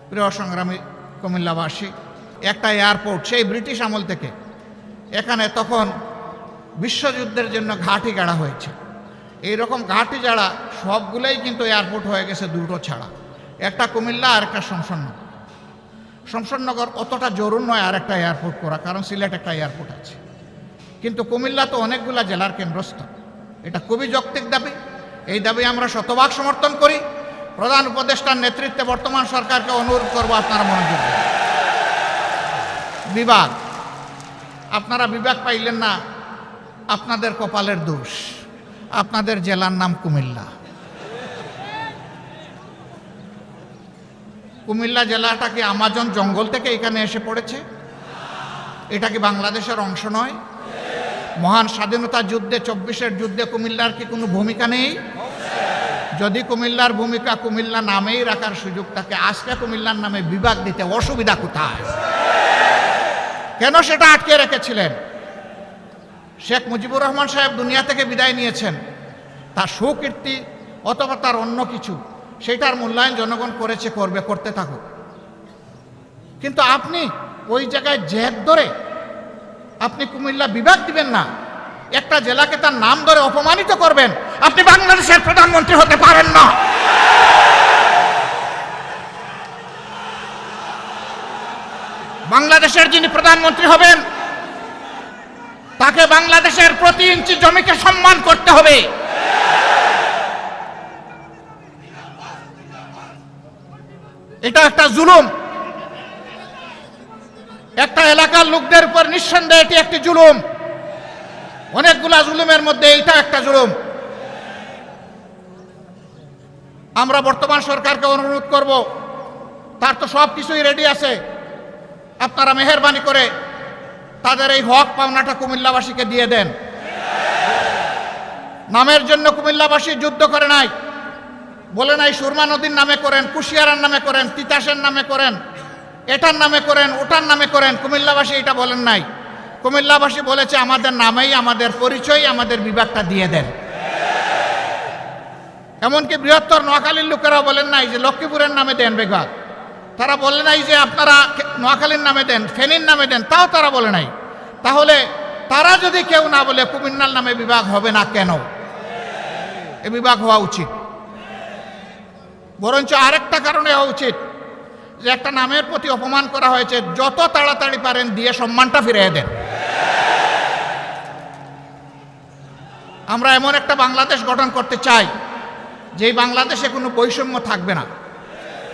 প্রিয় সংগ্রামী কুমিল্লাবাসী, একটা এয়ারপোর্ট সেই ব্রিটিশ আমল থেকে এখানে তখন বিশ্বযুদ্ধের জন্য ঘাঁটি গাড়া হয়েছে। এইরকম ঘাঁটি যারা সবগুলোই কিন্তু এয়ারপোর্ট হয়ে গেছে দুটো ছাড়া, একটা কুমিল্লা আর একটা শমশাননগর অতটা জরুর নয় আর একটা এয়ারপোর্ট করা, কারণ সিলেট একটা এয়ারপোর্ট আছে। কিন্তু কুমিল্লা তো অনেকগুলা জেলার কেন্দ্রস্থল, এটা খুবই যৌক্তিক দাবি। এই দাবি আমরা শতভাগ সমর্থন করি। প্রধান উপদেষ্টার নেতৃত্বে বর্তমান সরকারকে অনুরোধ করব আপনারা মনোযোগ দিন। বিভাগ, আপনারা বিভাগ পাইলেন না, আপনাদের কপালের দোষ। আপনাদের জেলার নাম কুমিল্লা। কুমিল্লা জেলাটা কি আমাজন জঙ্গল থেকে এখানে এসে পড়েছে? এটা কি বাংলাদেশের অংশ নয়? মহান স্বাধীনতা যুদ্ধে 24-এর যুদ্ধে কুমিল্লার কি কোনো ভূমিকা নেই? যদি কুমিল্লার ভূমিকা কুমিল্লা নামেই রাখার সুযোগ থাকে, আজকে কুমিল্লার নামে বিভাগ দিতে অসুবিধা কোথায়? কেন সেটা আটকে রেখেছিলেন? শেখ মুজিবুর রহমান সাহেব দুনিয়া থেকে বিদায় নিয়েছেন, তার সুকীর্তি অথবা তার অন্য কিছু, সেটার মূল্যায়ন জনগণ করেছে, করবে, করতে থাকুক। কিন্তু আপনি ওই জায়গায় জেদ ধরে আপনি কুমিল্লা বিভাগ দিবেন না, একটা জেলাকে তার নাম ধরে অপমানিত করবেন, আপনি বাংলাদেশের প্রধানমন্ত্রী হতে পারেন না। বাংলাদেশের যিনি প্রধানমন্ত্রী হবেন তাকে বাংলাদেশের প্রতি ইঞ্চি জমিকে সম্মান করতে হবে। এটা একটা জুলুম, একটা এলাকার লোকদের উপর নিঃসন্দেহে এটি একটি জুলুম। অনেকগুলা জুলুমের মধ্যে এইটা একটা জুলুম। আমরা বর্তমান সরকারকে অনুরোধ করব, তার তো সব কিছুই রেডি আছে, আপনারা মেহেরবানি করে তাদের এই হক পাওনাটা কুমিল্লাবাসীকে দিয়ে দেন। নামের জন্য কুমিল্লাবাসী যুদ্ধ করে নাই, বলে নাই সুরমা নদীর নামে করেন, কুশিয়ারার নামে করেন, তিতাসের নামে করেন, এটার নামে করেন, ওটার নামে করেন। কুমিল্লাবাসী এটা বলেন নাই। কুমিল্লাবাসী বলেছে আমাদের নামেই আমাদের পরিচয়, আমাদের বিভাগটা দিয়ে দেন। এমনকি বৃহত্তর নোয়াখালীর লোকেরাও বলেন নাই যে লক্ষ্মীপুরের নামে দেন বিভাগ, তারা বলে নাই যে আপনারা নোয়াখালীর নামে দেন, ফেনীর নামে দেন, তাও তারা বলে নাই। তাহলে তারা যদি কেউ না বলে কুমিল্লার নামে বিভাগ হবে না কেন? এ বিভাগ হওয়া উচিত। বরঞ্চ আরেকটা কারণে হওয়া উচিত যে একটা নামের প্রতি অপমান করা হয়েছে, যত তাড়াতাড়ি পারেন দিয়ে সম্মানটা ফিরিয়ে দেন। আমরা এমন একটা বাংলাদেশ গঠন করতে চাই যেই বাংলাদেশে কোনো বৈষম্য থাকবে না।